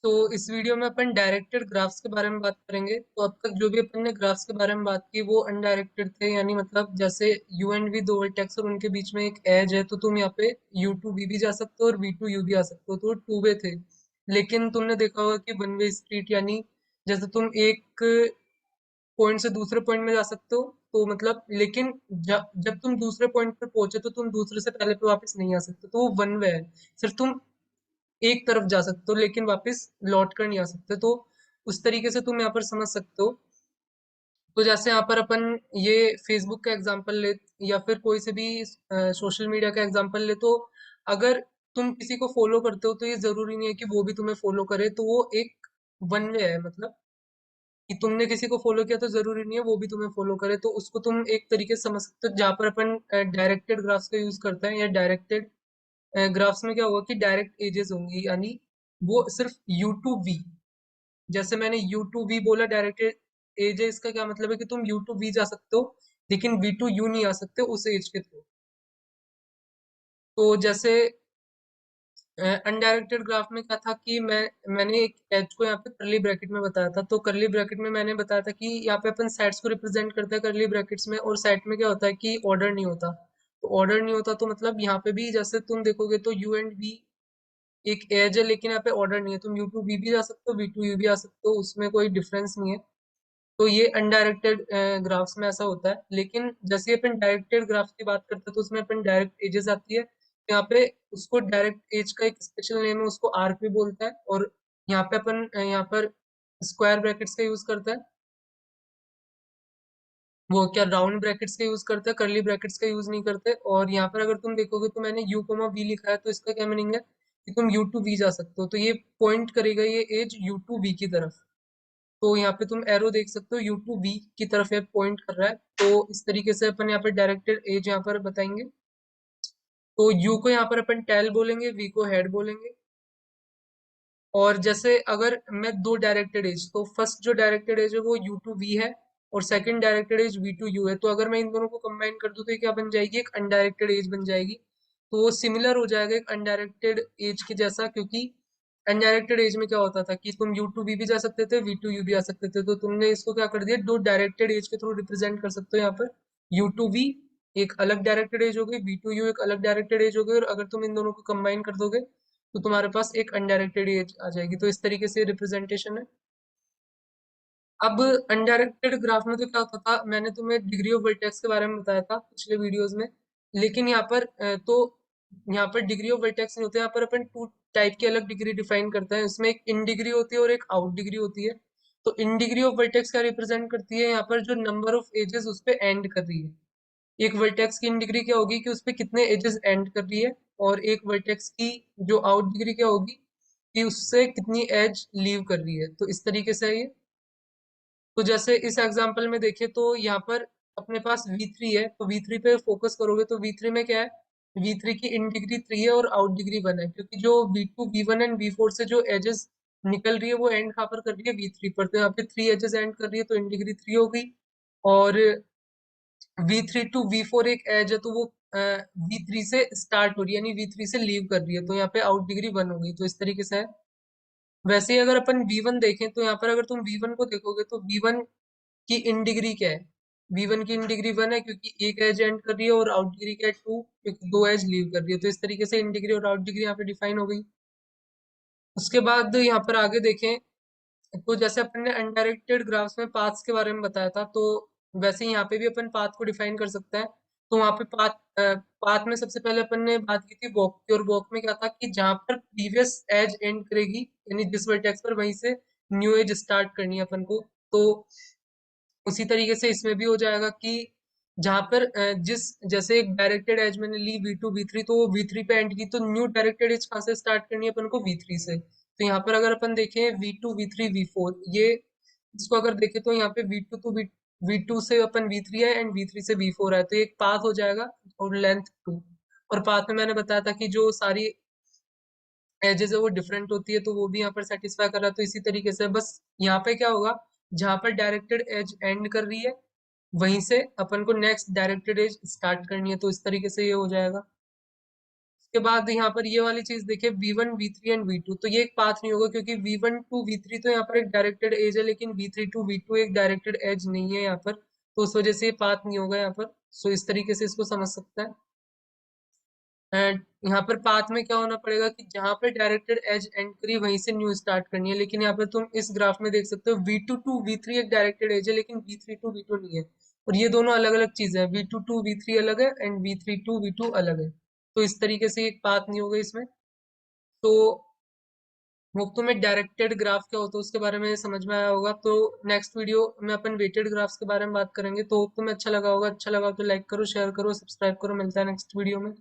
तो इस वीडियो में अपन डायरेक्टेड ग्राफ्स के बारे में बात करेंगे। तो अब तक जो भी अपन ने ग्राफ्स के बारे में बात की वो अनडायरेक्टेड थे, यानी मतलब जैसे यू एंड वी दो वर्टेक्स और उनके बीच में एक एज है, तो तुम यहाँ पे यू टू वी भी जा सकते हो और वी टू यू भी आ सकते हो, तो टू वे थे। लेकिन तुमने देखा होगा कि वन वे स्ट्रीट, यानी जैसे तुम एक पॉइंट से दूसरे पॉइंट में जा सकते हो, तो मतलब लेकिन जब तुम दूसरे पॉइंट पर पहुंचे तो तुम दूसरे से पहले पे वापस नहीं आ सकते, तो वो वन वे है। सिर्फ तुम एक तरफ जा सकते हो लेकिन वापस लौट कर नहीं आ सकते, तो उस तरीके से तुम यहाँ पर समझ सकते हो। तो जैसे यहाँ पर अपन ये फेसबुक का एग्जांपल ले या फिर कोई से भी सोशल मीडिया का एग्जांपल ले, तो अगर तुम किसी को फॉलो करते हो तो ये जरूरी नहीं है कि वो भी तुम्हें फॉलो करे, तो वो एक वन वे है। मतलब कि तुमने किसी को फॉलो किया तो जरूरी नहीं है वो भी तुम्हें फॉलो करे, तो उसको तुम एक तरीके से समझ सकते हो। जहाँ पर अपन डायरेक्टेड ग्राफ्स का यूज करते हैं, या डायरेक्टेड ग्राफ्स में क्या होगा कि डायरेक्ट एजेस होंगी, यानी वो सिर्फ यू टू वी। जैसे मैंने यू टू वी बोला डायरेक्ट एज है, इसका क्या मतलब है कि तुम यू टू वी जा सकते हो लेकिन वी टू यू नहीं आ सकते उस एज के थ्रू। तो जैसे अनडायरेक्टेड ग्राफ में क्या था कि मैंने एक एज को यहाँ पे करली ब्रैकेट में बताया था, तो करली ब्रैकेट में मैंने बताया था कि यहाँ पे अपन सेट्स को रिप्रेजेंट करते हैं करली ब्रैकेट्स में, और सेट में क्या होता है कि ऑर्डर नहीं होता। तो ऑर्डर नहीं होता तो मतलब यहाँ पे भी जैसे तुम देखोगे तो यू एंड वी एक एज है लेकिन यहाँ पे ऑर्डर नहीं है, तुम यू टू वी भी जा सकते हो वी टू यू भी आ सकते हो, उसमें कोई डिफरेंस नहीं है। तो ये अनडायरेक्टेड ग्राफ्स में ऐसा होता है। लेकिन जैसे अपन डायरेक्टेड ग्राफ्स की बात करते हैं तो उसमें अपन डायरेक्ट एजेस आती है, तो यहाँ पे उसको डायरेक्ट एज का एक स्पेशल नेम है, उसको आर्क भी बोलता है। और यहाँ पे अपन यहाँ पर स्क्वायर ब्रैकेट्स का यूज करता है, वो क्या राउंड ब्रैकेट्स का यूज करते हैं, करली ब्रैकेट्स का यूज नहीं करते। और यहाँ पर अगर तुम देखोगे तो मैंने यू कोमा वी लिखा है, तो इसका क्या मीनिंग है कि तुम यू टू वी जा सकते हो, तो ये पॉइंट करेगा ये एज यू टू वी की तरफ। तो यहाँ पे तुम एरो देख सकते हो यू टू वी की तरफ ये पॉइंट कर रहा है, तो इस तरीके से अपन यहाँ पे डायरेक्टेड एज यहाँ पर बताएंगे। तो यू को यहाँ पर अपन टेल बोलेंगे, वी को हेड बोलेंगे। और जैसे अगर मैं दो डायरेक्टेड एज, तो फर्स्ट जो डायरेक्टेड एज है वो यू टू वी है और second directed edge V to U है, तो अगर मैं इन दोनों को कंबाइन कर दूं तो ये क्या बन जाएगी, एक अनडायरेक्टेड एज बन जाएगी। तो वो सिमिलर हो जाएगा एक अनडायरेक्टेड एज के जैसा, क्योंकि अनडायरेक्टेड एज में क्या होता था कि तुम यू टू वी भी जा सकते थे वी टू यू भी आ सकते थे, तो तुमने इसको क्या कर दिया, दो डायरेक्टेड एज के थ्रू रिप्रेजेंट कर सकते हो। यहाँ पर यू टू वी एक अलग डायरेक्टेड एज हो गई, वी टू यू एक अलग डायरेक्टेड एज हो गई, और अगर तुम इन दोनों को कंबाइन कर दोगे तो तुम्हारे पास एक अनडायरेक्टेड एज आ जाएगी। तो इस तरीके से रिप्रेजेंटेशन है। अब अनडायरेक्टेड ग्राफ में तो क्या होता था, मैंने तुम्हें डिग्री ऑफ वर्टेक्स के बारे में बताया था पिछले वीडियोस में। लेकिन यहाँ पर यहाँ पर डिग्री ऑफ वर्टेक्स नहीं होते, यहाँ पर अपन टू टाइप की अलग डिग्री डिफाइन करते हैं। इसमें एक इन डिग्री होती है और एक आउट डिग्री होती है। तो इन डिग्री ऑफ वर्टेक्स क्या रिप्रेजेंट करती है, यहाँ पर जो नंबर ऑफ एजेस उस पे एंड कर रही है। एक वर्टेक्स की इन डिग्री क्या होगी कि उस पे कितने एजेस एंड कर रही है, और एक वर्टेक्स की जो आउट डिग्री क्या होगी कि उससे कितनी एज लीव कर रही है। तो इस तरीके से है ये। तो जैसे इस एग्जांपल में देखें तो यहाँ पर अपने पास V3 है, तो V3 पे फोकस करोगे तो V3 में क्या है, V3 की इन डिग्री 3 है और आउट डिग्री 1 है, क्योंकि जो V2 V1 एंड V4 से जो एजेस निकल रही है वो एंड कहाँ पर कर रही है, V3 पर। तो यहाँ पे 3 एजेस एंड कर रही है तो इन डिग्री 3 हो गई। और V3 टू V4 एक एज है, तो वो V3 से स्टार्ट हो रही है, यानी V3 से लीव कर रही है, तो यहाँ पे आउट डिग्री 1 हो गई। तो इस तरीके से है। वैसे ही अगर अपन V1 देखें तो यहाँ पर अगर तुम V1 को देखोगे तो V1 की इन डिग्री क्या है, V1 की इन डिग्री 1 है क्योंकि एक एज एंड कर रही है, और आउट डिग्री क्या है 2 क्योंकि दो एज लीव कर रही है। तो इस तरीके से इन डिग्री और आउट डिग्री यहाँ पे डिफाइन हो गई। उसके बाद यहाँ पर आगे देखें तो जैसे अपन ने अनडायरेक्टेड ग्राफ्स में पाथ्स के बारे में बताया था, तो वैसे ही यहाँ पे भी अपन पाथ को डिफाइन कर सकते हैं। तो वहाँ पे पाथ में सबसे पहले अपन ने बात की थी वॉक की, और वॉक में क्या था कि जहाँ पर प्रीवियस एज एंड करेगी, यानी जिस वर्टेक्स पर, वहीं से न्यू एज स्टार्ट करनी है अपन को। तो उसी तरीके से इसमें भी हो जाएगा कि जहां पर जिस जैसे एक डायरेक्टेड एज मैंने ली V2 V3, तो वो V3 पे एंड की, तो न्यू डायरेक्टेड एज कहाँ से स्टार्ट करनी है अपन को, V3 से। तो यहाँ पर अगर अपन देखें V2 V3 V4, ये इसको अगर देखें तो यहाँ पे V2 से अपन V3 है एंड V3 से V4 है, तो एक पाथ हो जाएगा और लेंथ 2। और पाथ में मैंने बताया था कि जो सारी एजेस है वो डिफरेंट होती है, तो वो भी यहाँ पर सेटिस्फाई कर रहा है। तो इसी तरीके से बस यहाँ पे क्या होगा, जहां पर डायरेक्टेड एज एंड कर रही है वहीं से अपन को नेक्स्ट डायरेक्टेड एज स्टार्ट करनी है, तो इस तरीके से ये हो जाएगा। उसके बाद यहाँ पर ये वाली चीज देखिए V1 V3 एंड V2, तो ये एक पाथ नहीं होगा क्योंकि V1 टू V3 तो यहाँ पर एक डायरेक्टेड एज है, लेकिन V3 टू V2 एक डायरेक्टेड एज नहीं है यहाँ पर, तो उस वजह से ये पाथ नहीं होगा यहाँ पर। सो इस तरीके से इसको समझ सकता है। एंड यहाँ पर पाथ में क्या होना पड़ेगा कि जहाँ पे डायरेक्टेड एज एंड करी वहीं से न्यू स्टार्ट करनी है, लेकिन यहाँ पे तुम इस ग्राफ में देख सकते हो V2 टू V3 एक डायरेक्टेड एज है, लेकिन V3 टू V2 नहीं है, और ये दोनों अलग अलग चीजें हैं। V2 टू V3 अलग है एंड V3 टू V2 अलग है, तो इस तरीके से एक पाथ नहीं होगा इसमें। तो वो तुम्हें डायरेक्टेड ग्राफ क्या होता है उसके बारे में समझ में आया होगा। तो नेक्स्ट वीडियो में अपन वेटेड ग्राफ्स के बारे में बात करेंगे। तो तुम्हें अच्छा लगा होगा, अच्छा लगा तो लाइक करो, शेयर करो, सब्सक्राइब करो। मिलता है नेक्स्ट वीडियो में।